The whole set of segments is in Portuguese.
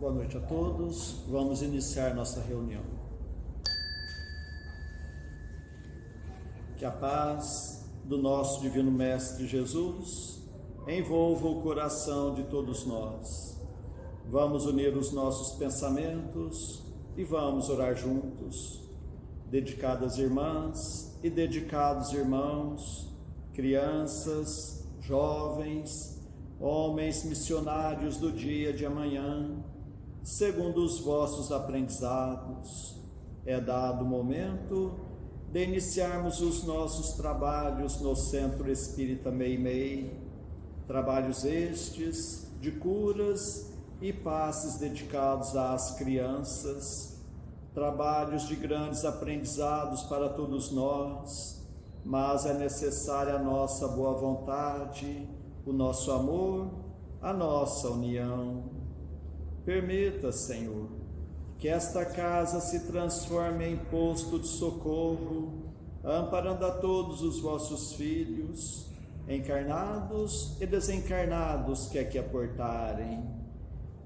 Boa noite a todos. Vamos iniciar nossa reunião. Que a paz do nosso Divino Mestre Jesus envolva o coração de todos nós. Vamos unir os nossos pensamentos e vamos orar juntos. Dedicadas irmãs e dedicados irmãos, crianças, jovens, homens missionários do dia de amanhã, segundo os vossos aprendizados, é dado o momento de iniciarmos os nossos trabalhos no Centro Espírita Meimei, trabalhos estes de curas e passes dedicados às crianças, trabalhos de grandes aprendizados para todos nós, mas é necessária a nossa boa vontade, o nosso amor, a nossa união. Permita, Senhor, que esta casa se transforme em posto de socorro, amparando a todos os vossos filhos, encarnados e desencarnados que aqui aportarem.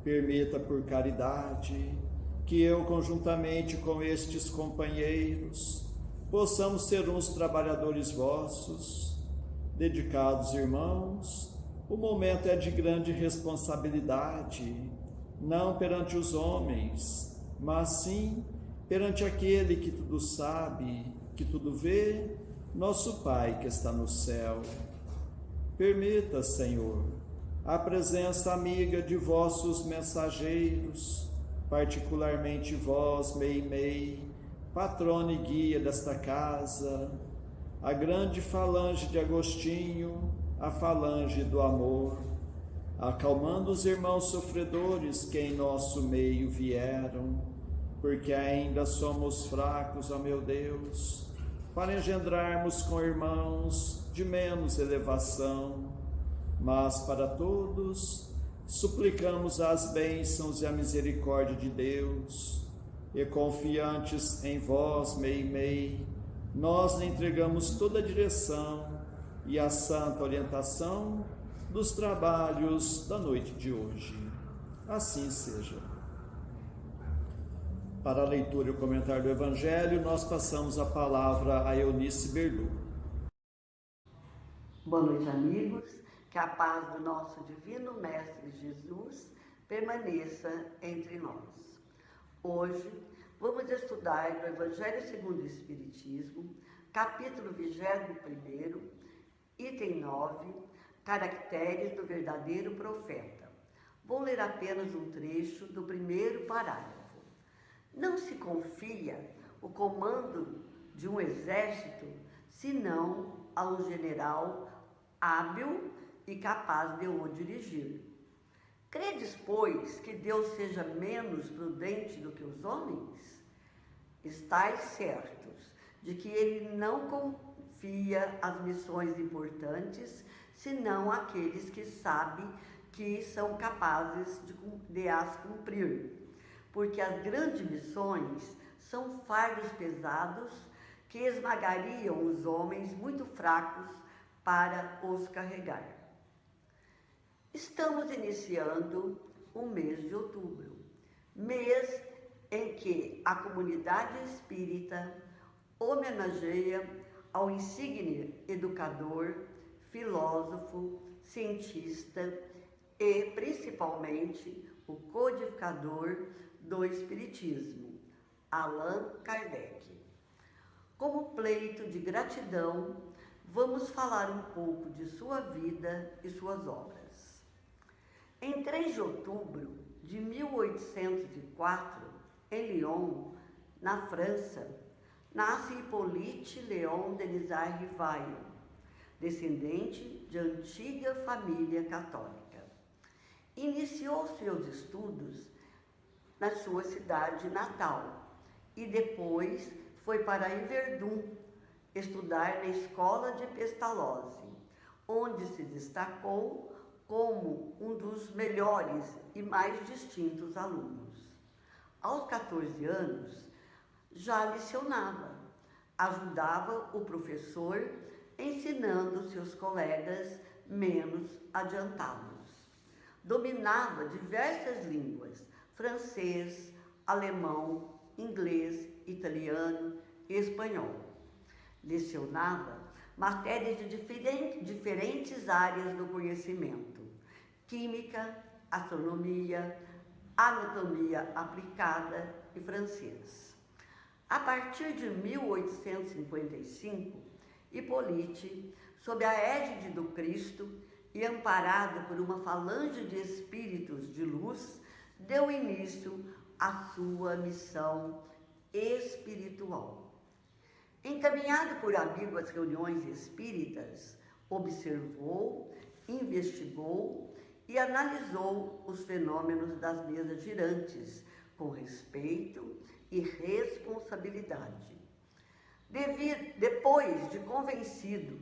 Permita, por caridade, que eu, conjuntamente com estes companheiros, possamos ser uns trabalhadores vossos. Dedicados irmãos, o momento é de grande responsabilidade, não perante os homens, mas sim perante aquele que tudo sabe, que tudo vê, nosso Pai que está no céu. Permita, Senhor, a presença amiga de vossos mensageiros, particularmente vós, Meimei, patrona e guia desta casa, a grande falange de Agostinho, a falange do amor, acalmando os irmãos sofredores que em nosso meio vieram, porque ainda somos fracos, ó meu Deus, para engendrarmos com irmãos de menos elevação, mas para todos suplicamos as bênçãos e a misericórdia de Deus, e confiantes em vós, Meimei, nós lhe entregamos toda a direção e a santa orientação dos trabalhos da noite de hoje. Assim seja. Para a leitura e o comentário do Evangelho, nós passamos a palavra a Eunice Berlu. Boa noite, amigos. Que a paz do nosso Divino Mestre Jesus permaneça entre nós. Hoje vamos estudar no Evangelho segundo o Espiritismo, capítulo 21, item 9, caracteres do verdadeiro profeta. Vou ler apenas um trecho do primeiro parágrafo. Não se confia o comando de um exército, senão a um general hábil e capaz de o dirigir. Credes, pois, que Deus seja menos prudente do que os homens? Estais certos de que Ele não confia as missões importantes, senão aqueles que sabem que são capazes de as cumprir, porque as grandes missões são fardos pesados que esmagariam os homens muito fracos para os carregar. Estamos iniciando o mês de outubro, mês em que a comunidade espírita homenageia ao insigne educador, filósofo, cientista e, principalmente, o codificador do Espiritismo, Allan Kardec. Como pleito de gratidão, vamos falar um pouco de sua vida e suas obras. Em 3 de outubro de 1804, em Lyon, na França, nasce Hippolyte Léon Denisard Rivail, descendente de antiga família católica. Iniciou seus estudos na sua cidade natal e depois foi para Yverdun estudar na escola de Pestalozzi, onde se destacou como um dos melhores e mais distintos alunos. Aos 14 anos, já lecionava, ajudava o professor ensinando seus colegas menos adiantados. Dominava diversas línguas, francês, alemão, inglês, italiano e espanhol. Lecionava matérias de diferentes áreas do conhecimento: química, astronomia, anatomia aplicada e francês. A partir de 1855, Hippolyte, sob a égide do Cristo e amparado por uma falange de espíritos de luz, deu início à sua missão espiritual. Encaminhado por amigo às reuniões espíritas, observou, investigou e analisou os fenômenos das mesas girantes com respeito e responsabilidade. Depois de convencido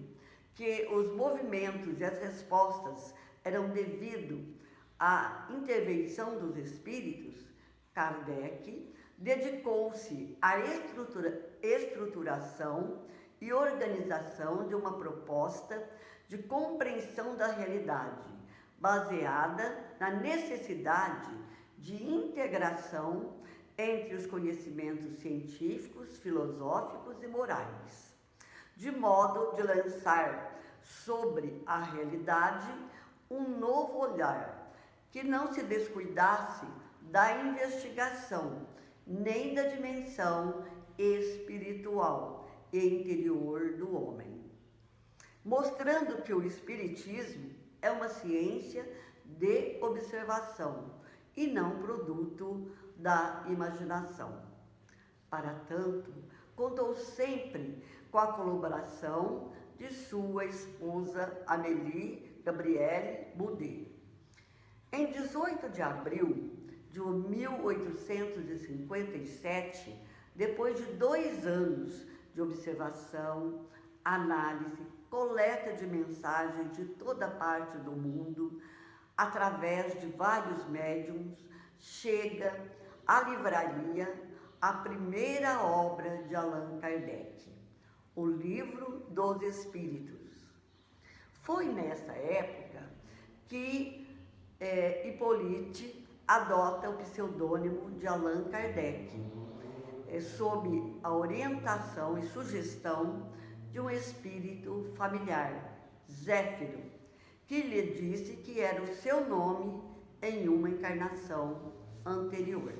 que os movimentos e as respostas eram devido à intervenção dos espíritos, Kardec dedicou-se à estruturação e organização de uma proposta de compreensão da realidade, baseada na necessidade de integração entre os conhecimentos científicos, filosóficos e morais, de modo de lançar sobre a realidade um novo olhar, que não se descuidasse da investigação, nem da dimensão espiritual e interior do homem, mostrando que o Espiritismo é uma ciência de observação e não produto da imaginação. Para tanto, contou sempre com a colaboração de sua esposa Amélie Gabrielle Boudet. Em 18 de abril de 1857, depois de 2 anos de observação, análise, coleta de mensagens de toda parte do mundo, através de vários médiums, chega à livraria a primeira obra de Allan Kardec, o Livro dos Espíritos. Foi nessa época que Hippolyte adota o pseudônimo de Allan Kardec, sob a orientação e sugestão de um espírito familiar, Zéfiro, que lhe disse que era o seu nome em uma encarnação anterior.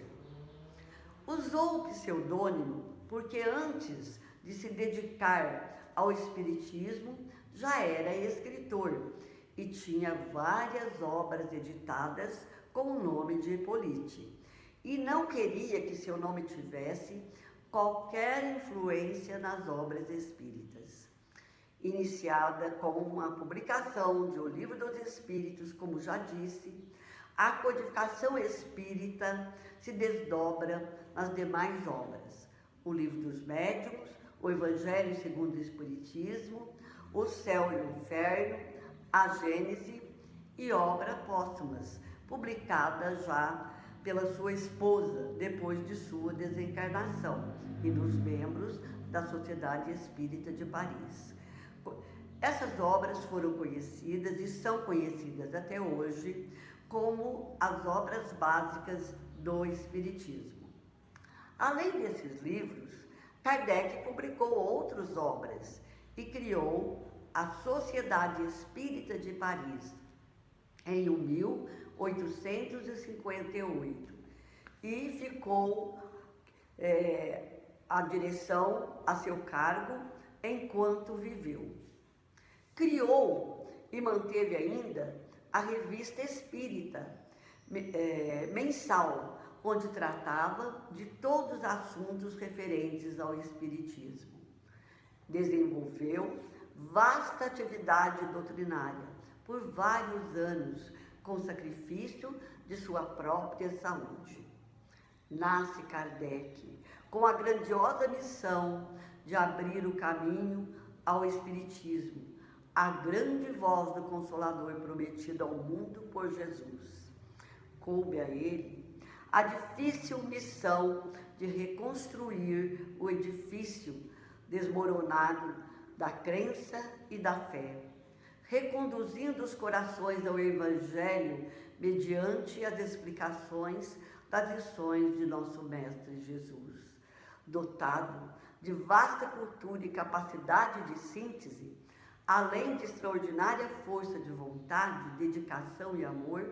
Usou o pseudônimo porque antes de se dedicar ao espiritismo já era escritor e tinha várias obras editadas com o nome de Hippolyte, e não queria que seu nome tivesse qualquer influência nas obras espíritas. Iniciada com a publicação de O Livro dos Espíritos, como já disse, a codificação espírita se desdobra nas demais obras: O Livro dos Médiuns, O Evangelho segundo o Espiritismo, O Céu e o Inferno, a Gênese e obras póstumas, publicadas já pela sua esposa depois de sua desencarnação e dos membros da Sociedade Espírita de Paris. Essas obras foram conhecidas e são conhecidas até hoje como as obras básicas do Espiritismo. Além desses livros, Kardec publicou outras obras e criou a Sociedade Espírita de Paris em 1858 e ficou a direção a seu cargo enquanto viveu. Criou e manteve ainda a Revista Espírita mensal, onde tratava de todos os assuntos referentes ao Espiritismo. Desenvolveu vasta atividade doutrinária por vários anos, com sacrifício de sua própria saúde. Nasce Kardec com a grandiosa missão de abrir o caminho ao Espiritismo, a grande voz do Consolador prometida ao mundo por Jesus. Coube a ele a difícil missão de reconstruir o edifício desmoronado da crença e da fé, reconduzindo os corações ao Evangelho mediante as explicações das lições de nosso Mestre Jesus. Dotado de vasta cultura e capacidade de síntese, além de extraordinária força de vontade, dedicação e amor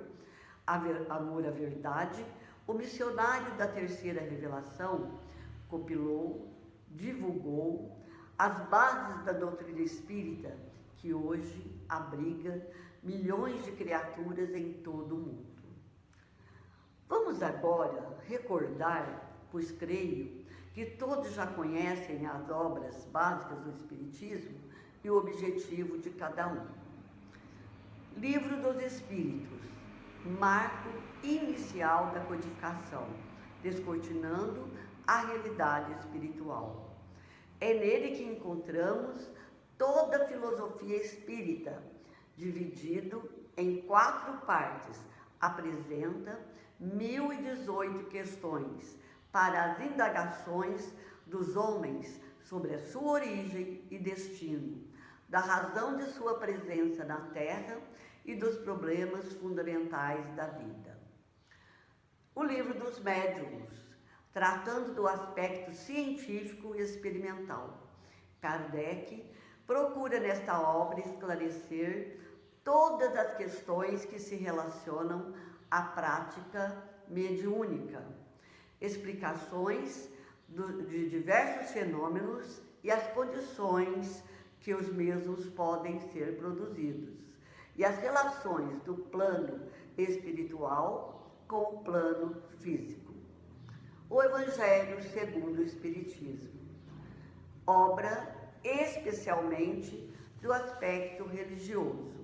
à verdade, o missionário da terceira revelação compilou, divulgou as bases da doutrina espírita, que hoje abriga milhões de criaturas em todo o mundo. Vamos agora recordar, pois creio que todos já conhecem as obras básicas do Espiritismo e o objetivo de cada um. Livro dos Espíritos, marco inicial da codificação, descortinando a realidade espiritual. É nele que encontramos toda a filosofia espírita, dividido em 4 partes, apresenta 1018 questões para as indagações dos homens sobre a sua origem e destino, da razão de sua presença na Terra e dos problemas fundamentais da vida. O Livro dos Médiuns, tratando do aspecto científico e experimental. Kardec procura nesta obra esclarecer todas as questões que se relacionam à prática mediúnica, explicações de diversos fenômenos e as condições que os mesmos podem ser produzidos, e as relações do plano espiritual com o plano físico. O Evangelho segundo o Espiritismo, obra especialmente do aspecto religioso,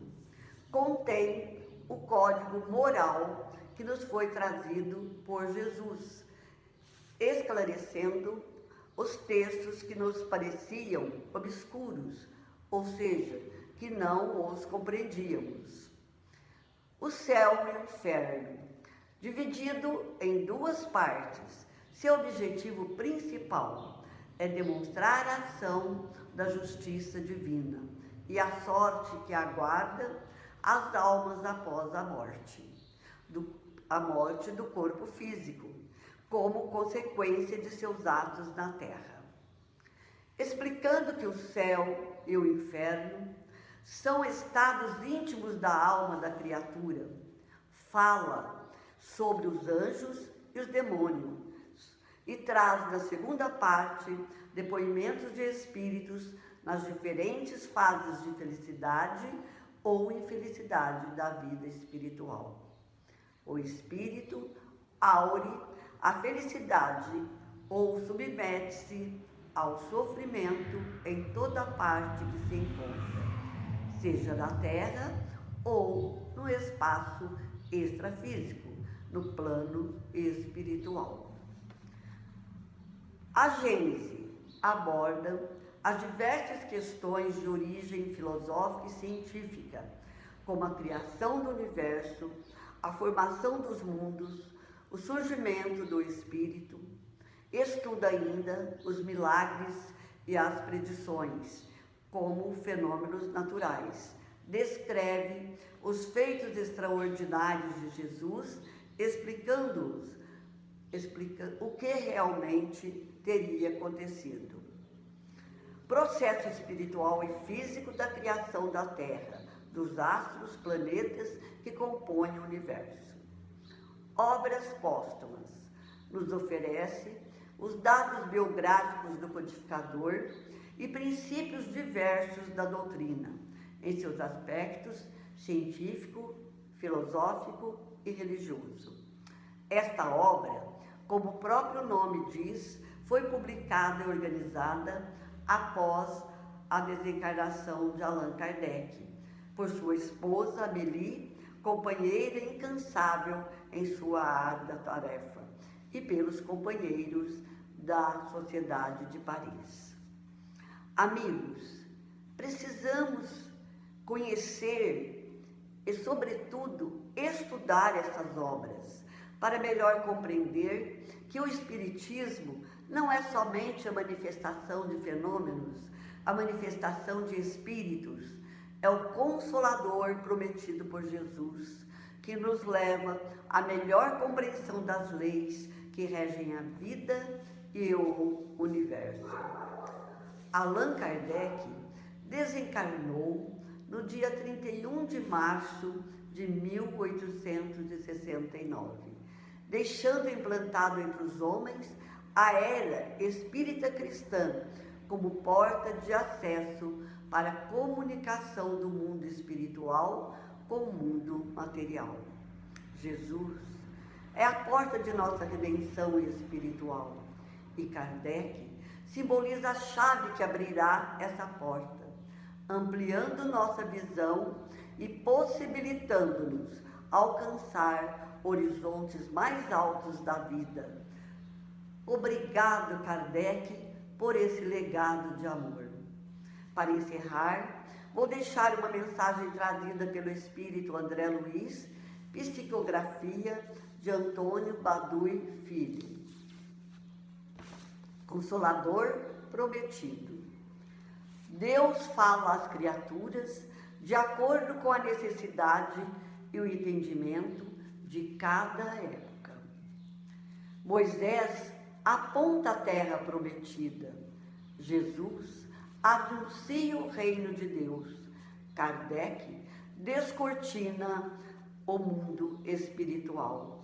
contém o código moral que nos foi trazido por Jesus, esclarecendo os textos que nos pareciam obscuros, ou seja, que não os compreendíamos. O céu e o inferno, dividido em 2 partes, seu objetivo principal é demonstrar a ação da justiça divina e a sorte que aguarda as almas após a morte do corpo físico, como consequência de seus atos na Terra. Explicando que o céu e o inferno são estados íntimos da alma da criatura, fala sobre os anjos e os demônios e traz na segunda parte depoimentos de espíritos nas diferentes fases de felicidade ou infelicidade da vida espiritual. O espírito aure a felicidade ou submete-se ao sofrimento em toda parte que se encontra, seja na Terra ou no espaço extrafísico, no plano espiritual. A Gênese aborda as diversas questões de origem filosófica e científica, como a criação do universo, a formação dos mundos, o surgimento do espírito. Estuda ainda os milagres e as predições, como fenômenos naturais. Descreve os feitos extraordinários de Jesus, explica o que realmente teria acontecido. Processo espiritual e físico da criação da Terra, dos astros, planetas que compõem o universo. Obras póstumas. Nos oferece os dados biográficos do codificador e princípios diversos da doutrina, em seus aspectos científico, filosófico e religioso. Esta obra, como o próprio nome diz, foi publicada e organizada após a desencarnação de Allan Kardec, por sua esposa Amélie, companheira incansável em sua árdua tarefa, e pelos companheiros da Sociedade de Paris. Amigos, precisamos conhecer e, sobretudo, estudar essas obras para melhor compreender que o Espiritismo não é somente a manifestação de fenômenos, a manifestação de espíritos, é o Consolador prometido por Jesus, que nos leva à melhor compreensão das leis que regem a vida e o universo. Allan Kardec desencarnou no dia 31 de março de 1869, deixando implantado entre os homens a era espírita cristã como porta de acesso para a comunicação do mundo espiritual com o mundo material. Jesus é a porta de nossa redenção espiritual e Kardec simboliza a chave que abrirá essa porta, ampliando nossa visão e possibilitando-nos alcançar horizontes mais altos da vida. Obrigado, Kardec, por esse legado de amor. Para encerrar, vou deixar uma mensagem trazida pelo Espírito André Luiz, psicografia de Antônio Badui Filho. Consolador prometido. Deus fala às criaturas de acordo com a necessidade e o entendimento de cada época. Moisés aponta a terra prometida. Jesus anuncia o reino de Deus. Kardec descortina o mundo espiritual.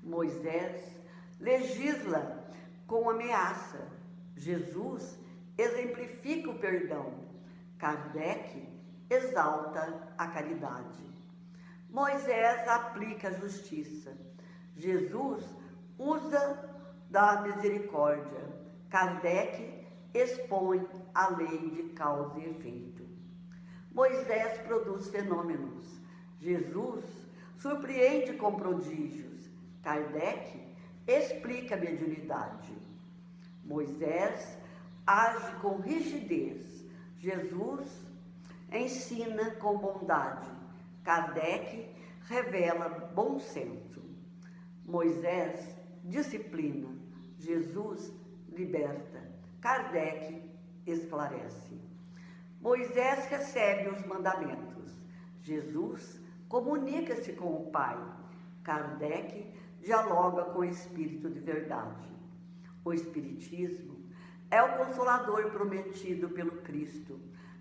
Moisés legisla com ameaça. Jesus exemplifica o perdão. Kardec exalta a caridade. Moisés aplica a justiça. Jesus usa da misericórdia. Kardec expõe a lei de causa e efeito. Moisés produz fenômenos. Jesus surpreende com prodígios. Kardec explica a mediunidade. Moisés age com rigidez. Jesus ensina com bondade. Kardec revela bom senso. Moisés disciplina. Jesus liberta. Kardec esclarece. Moisés recebe os mandamentos. Jesus comunica-se com o Pai. Kardec dialoga com o Espírito de verdade. O Espiritismo é o consolador prometido pelo Cristo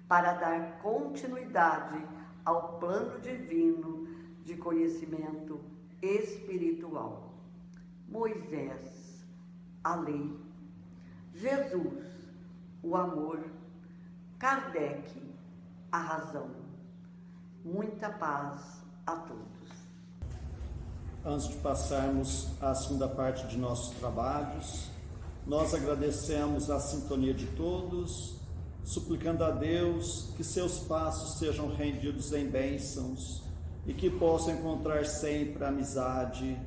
para dar continuidade ao plano divino de conhecimento espiritual. Moisés, a lei. Jesus, o amor. Kardec, a razão. Muita paz a todos. Antes de passarmos à segunda parte de nossos trabalhos, nós agradecemos a sintonia de todos, suplicando a Deus que seus passos sejam rendidos em bênçãos e que possam encontrar sempre a amizade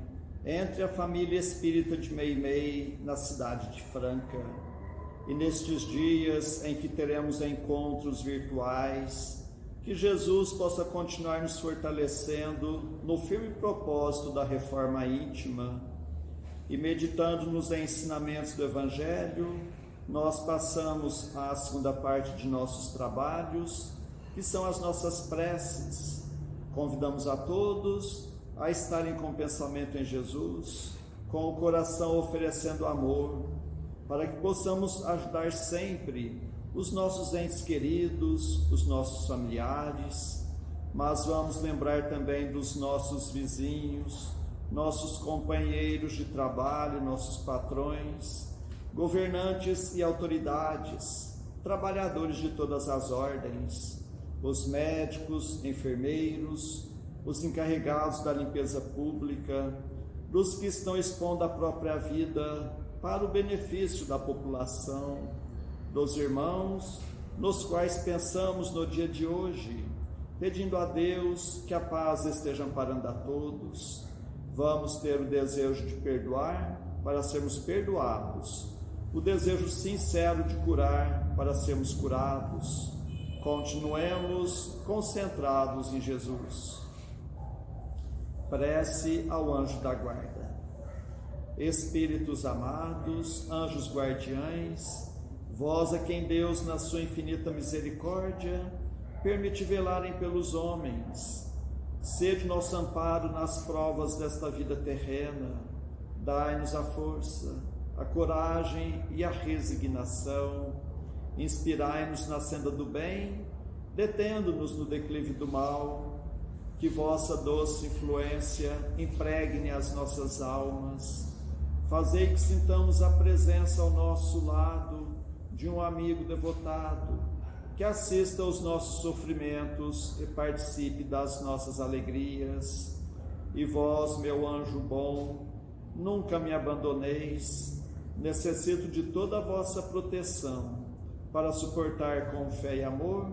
entre a família espírita de Meimei na cidade de Franca. E nestes dias em que teremos encontros virtuais, que Jesus possa continuar nos fortalecendo no firme propósito da reforma íntima. E meditando nos ensinamentos do Evangelho, nós passamos à segunda parte de nossos trabalhos, que são as nossas preces. Convidamos a todos a estarem com o pensamento em Jesus, com o coração oferecendo amor, para que possamos ajudar sempre os nossos entes queridos, os nossos familiares, mas vamos lembrar também dos nossos vizinhos, nossos companheiros de trabalho, nossos patrões, governantes e autoridades, trabalhadores de todas as ordens, os médicos, enfermeiros, os encarregados da limpeza pública, dos que estão expondo a própria vida para o benefício da população, dos irmãos nos quais pensamos no dia de hoje, pedindo a Deus que a paz esteja amparando a todos. Vamos ter o desejo de perdoar para sermos perdoados, o desejo sincero de curar para sermos curados. Continuemos concentrados em Jesus. Prece ao anjo da guarda. Espíritos amados, anjos guardiães, vós a quem Deus, na sua infinita misericórdia, permite velarem pelos homens, Sede nosso amparo nas provas desta vida terrena. Dai-nos a força, a coragem e a resignação. Inspirai-nos na senda do bem, detendo-nos no declive do mal. Que vossa doce influência impregne as nossas almas. Fazei que sintamos a presença ao nosso lado de um amigo devotado, que assista aos nossos sofrimentos e participe das nossas alegrias. E vós, meu anjo bom, nunca me abandoneis. Necessito de toda a vossa proteção para suportar com fé e amor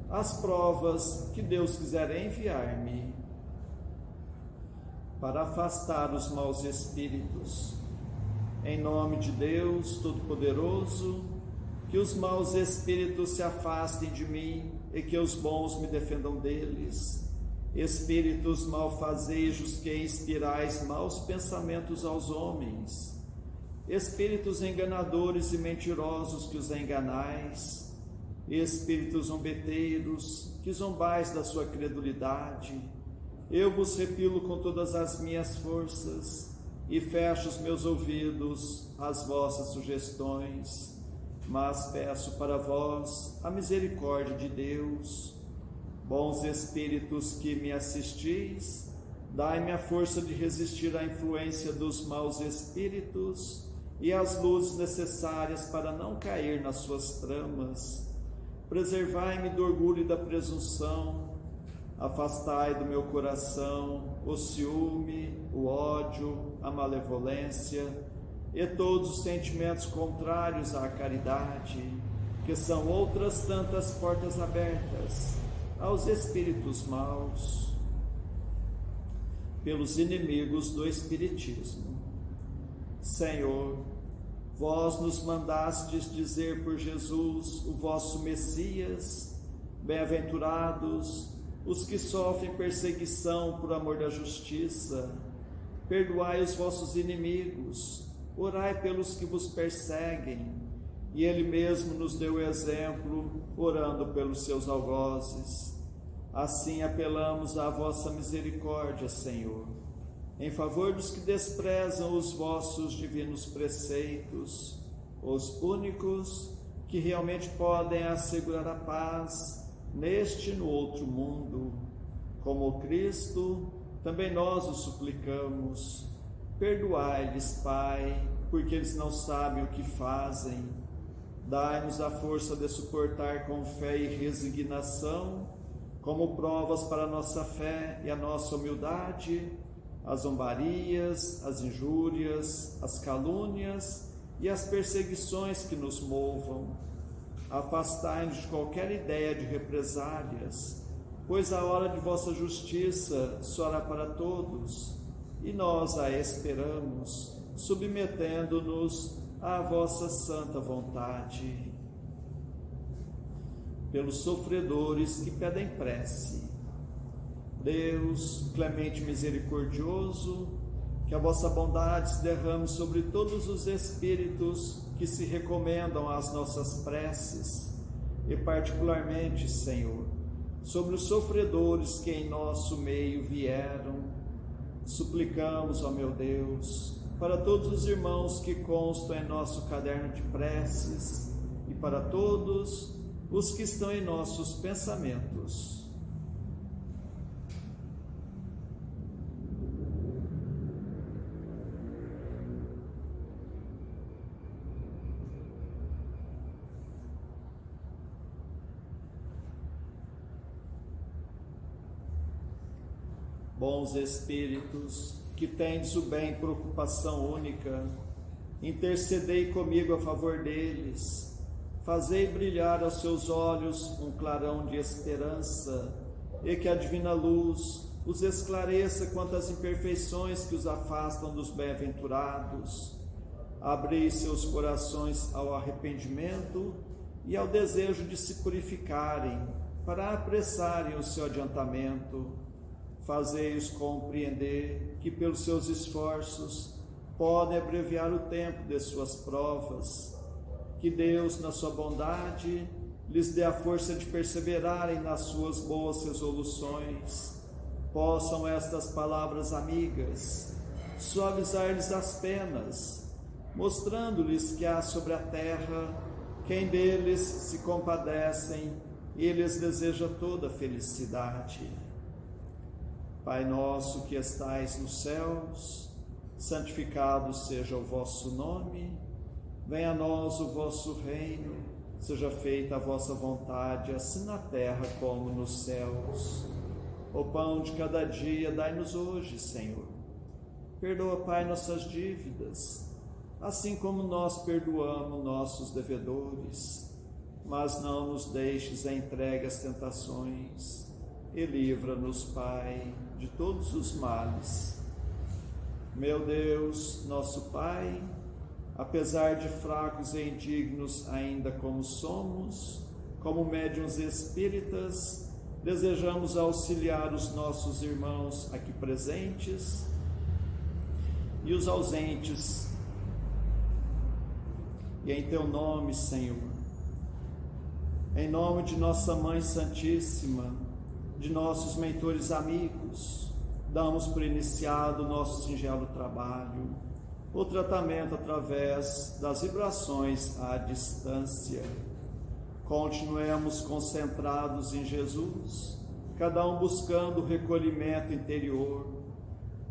as provas que Deus quiser enviar-me. Para afastar os maus espíritos, em nome de Deus Todo-Poderoso, que os maus espíritos se afastem de mim e que os bons me defendam deles. Espíritos malfazejos que inspirais maus pensamentos aos homens, espíritos enganadores e mentirosos que os enganais, espíritos zombeteiros que zombais da sua credulidade, eu vos repilo com todas as minhas forças e fecho os meus ouvidos às vossas sugestões, mas peço para vós a misericórdia de Deus. Bons espíritos que me assistis, dai-me a força de resistir à influência dos maus espíritos e as luzes necessárias para não cair nas suas tramas. Preservai-me do orgulho e da presunção, afastai do meu coração o ciúme, o ódio, a malevolência e todos os sentimentos contrários à caridade, que são outras tantas portas abertas aos espíritos maus, pelos inimigos do Espiritismo. Senhor, vós nos mandastes dizer por Jesus, o vosso Messias: bem-aventurados os que sofrem perseguição por amor da justiça. Perdoai os vossos inimigos, orai pelos que vos perseguem. E Ele mesmo nos deu o exemplo, orando pelos seus algozes. Assim apelamos à vossa misericórdia, Senhor, em favor dos que desprezam os vossos divinos preceitos, os únicos que realmente podem assegurar a paz neste e no outro mundo. Como Cristo, também nós os suplicamos. Perdoai-lhes, Pai, porque eles não sabem o que fazem. Dai-nos a força de suportar com fé e resignação, como provas para a nossa fé e a nossa humildade, as zombarias, as injúrias, as calúnias e as perseguições que nos movam. Afastai-nos de qualquer ideia de represálias, pois a hora de vossa justiça soará para todos, e nós a esperamos, submetendo-nos à vossa santa vontade. Pelos sofredores que pedem prece, Deus clemente e misericordioso, que a vossa bondade se derrame sobre todos os espíritos que se recomendam às nossas preces, e particularmente, Senhor, sobre os sofredores que em nosso meio vieram. Suplicamos, ó meu Deus, para todos os irmãos que constam em nosso caderno de preces e para todos os que estão em nossos pensamentos. Bons espíritos, que tendes o bem por ocupação única, intercedei comigo a favor deles, fazei brilhar aos seus olhos um clarão de esperança, e que a divina luz os esclareça quanto às imperfeições que os afastam dos bem-aventurados. Abri seus corações ao arrependimento e ao desejo de se purificarem, para apressarem o seu adiantamento. Fazei-os compreender que pelos seus esforços podem abreviar o tempo de suas provas. Que Deus, na sua bondade, lhes dê a força de perseverarem nas suas boas resoluções. possam estas palavras amigas suavizar-lhes as penas, mostrando-lhes que há sobre a terra quem deles se compadecem e lhes deseja toda felicidade. Pai nosso que estais nos céus, santificado seja o vosso nome, venha a nós o vosso reino, seja feita a vossa vontade, assim na terra como nos céus. O pão de cada dia dai-nos hoje, Senhor. Perdoa, Pai, nossas dívidas, assim como nós perdoamos nossos devedores. Mas não nos deixes entregue às tentações, e livra-nos, Pai, de todos os males. Meu Deus, nosso Pai, apesar de fracos e indignos ainda como somos, como médiuns espíritas, desejamos auxiliar os nossos irmãos aqui presentes e os ausentes. E em Teu nome, Senhor, em nome de Nossa Mãe Santíssima, de nossos mentores amigos, damos por iniciado o nosso singelo trabalho, o tratamento através das vibrações à distância. Continuemos concentrados em Jesus, cada um buscando o recolhimento interior,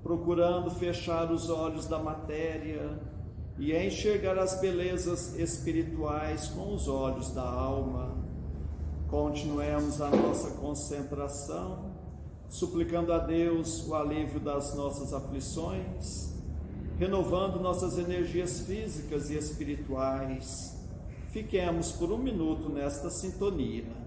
procurando fechar os olhos da matéria e enxergar as belezas espirituais com os olhos da alma. Continuemos a nossa concentração, suplicando a Deus o alívio das nossas aflições, renovando nossas energias físicas e espirituais. Fiquemos por um minuto nesta sintonia.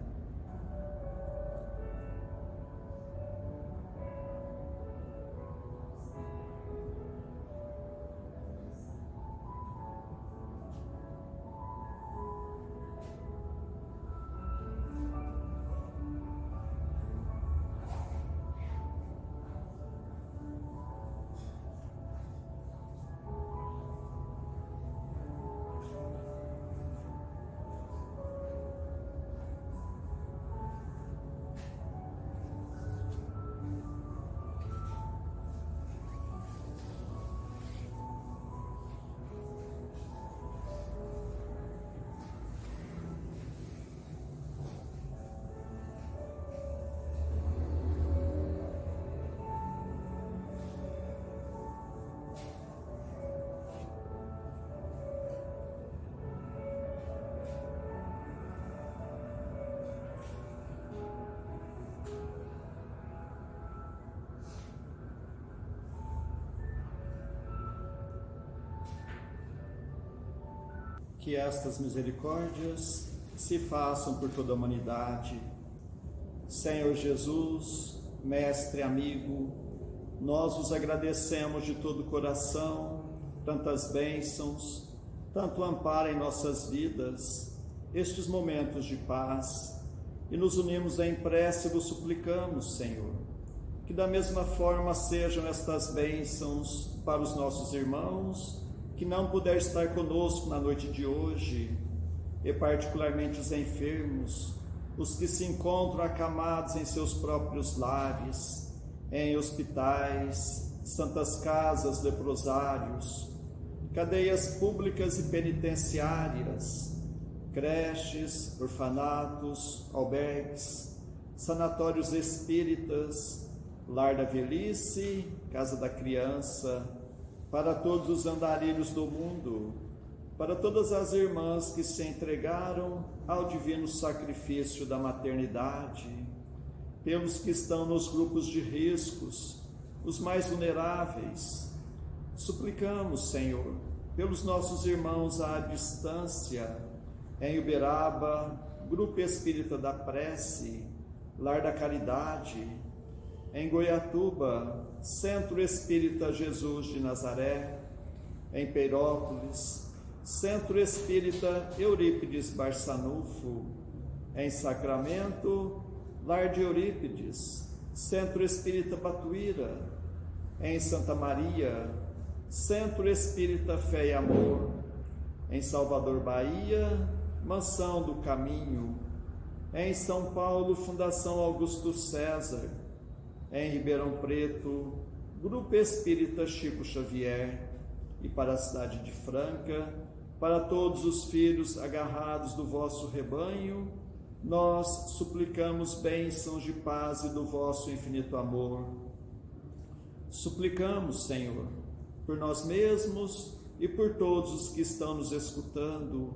Que estas misericórdias se façam por toda a humanidade. Senhor Jesus, Mestre amigo, nós os agradecemos de todo o coração, tantas bênçãos, tanto amparo em nossas vidas, estes momentos de paz, e nos unimos em prece e vos suplicamos, Senhor, que da mesma forma sejam estas bênçãos para os nossos irmãos, que não puder estar conosco na noite de hoje, e particularmente os enfermos, os que se encontram acamados em seus próprios lares, em hospitais, santas casas, leprosários, cadeias públicas e penitenciárias, creches, orfanatos, albergues, sanatórios espíritas, lar da velhice, casa da criança, para todos os andarilhos do mundo, para todas as irmãs que se entregaram ao divino sacrifício da maternidade, pelos que estão nos grupos de riscos, os mais vulneráveis. Suplicamos, Senhor, pelos nossos irmãos à distância, em Uberaba, Grupo Espírita da Prece, Lar da Caridade, em Goiatuba, Centro Espírita Jesus de Nazaré, em Peirópolis, Centro Espírita Eurípides Barçanufo, em Sacramento, Lar de Eurípides, Centro Espírita Batuíra, em Santa Maria, Centro Espírita Fé e Amor, em Salvador, Bahia, Mansão do Caminho, em São Paulo, Fundação Augusto César, em Ribeirão Preto, Grupo Espírita Chico Xavier, e para a cidade de Franca, para todos os filhos agarrados do vosso rebanho, nós suplicamos bênçãos de paz e do vosso infinito amor. Suplicamos, Senhor, por nós mesmos e por todos os que estão nos escutando,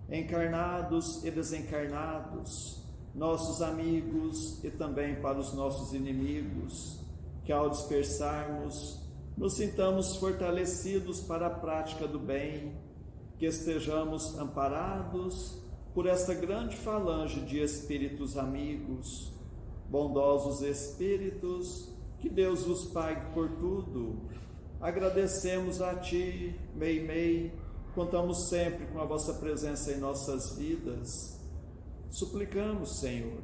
encarnados e desencarnados, nossos amigos e também para os nossos inimigos, que ao dispersarmos, nos sintamos fortalecidos para a prática do bem, que estejamos amparados por esta grande falange de espíritos amigos, bondosos espíritos, que Deus vos pague por tudo. Agradecemos a Ti, Meimei, contamos sempre com a vossa presença em nossas vidas. Suplicamos, Senhor,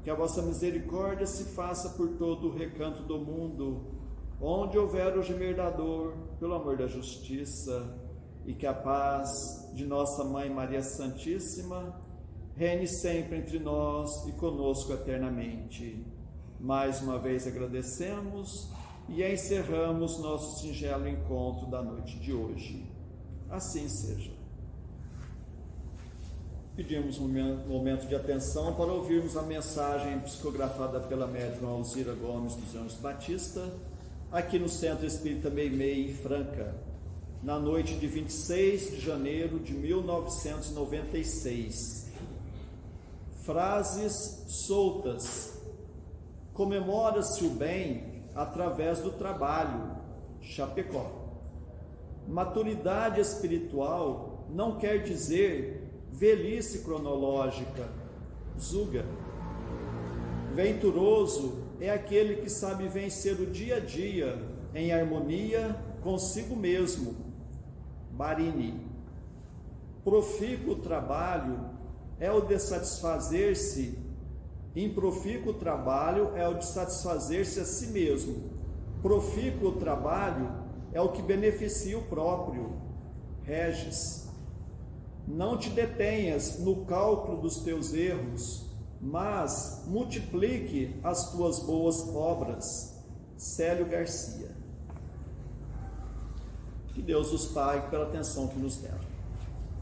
que a vossa misericórdia se faça por todo o recanto do mundo, onde houver o gemer da dor, pelo amor da justiça, e que a paz de nossa Mãe Maria Santíssima reine sempre entre nós e conosco eternamente. Mais uma vez agradecemos e encerramos nosso singelo encontro da noite de hoje. Assim seja. Pedimos um momento de atenção para ouvirmos a mensagem psicografada pela médium Alzira Gomes dos Anjos Batista, aqui no Centro Espírita Meimei, em Franca, na noite de 26 de janeiro de 1996. Frases soltas. Comemora-se o bem através do trabalho. Chapecó. Maturidade espiritual não quer dizer velhice cronológica. Zuga. Venturoso é aquele que sabe vencer o dia a dia em harmonia consigo mesmo. Barini. Profícuo trabalho é o de satisfazer-se. Improfícuo trabalho é o de satisfazer-se a si mesmo. Profícuo trabalho é o que beneficia o próprio. Regis. Não te detenhas no cálculo dos teus erros, mas multiplique as tuas boas obras. Célio Garcia. Que Deus os pague pela atenção que nos deram.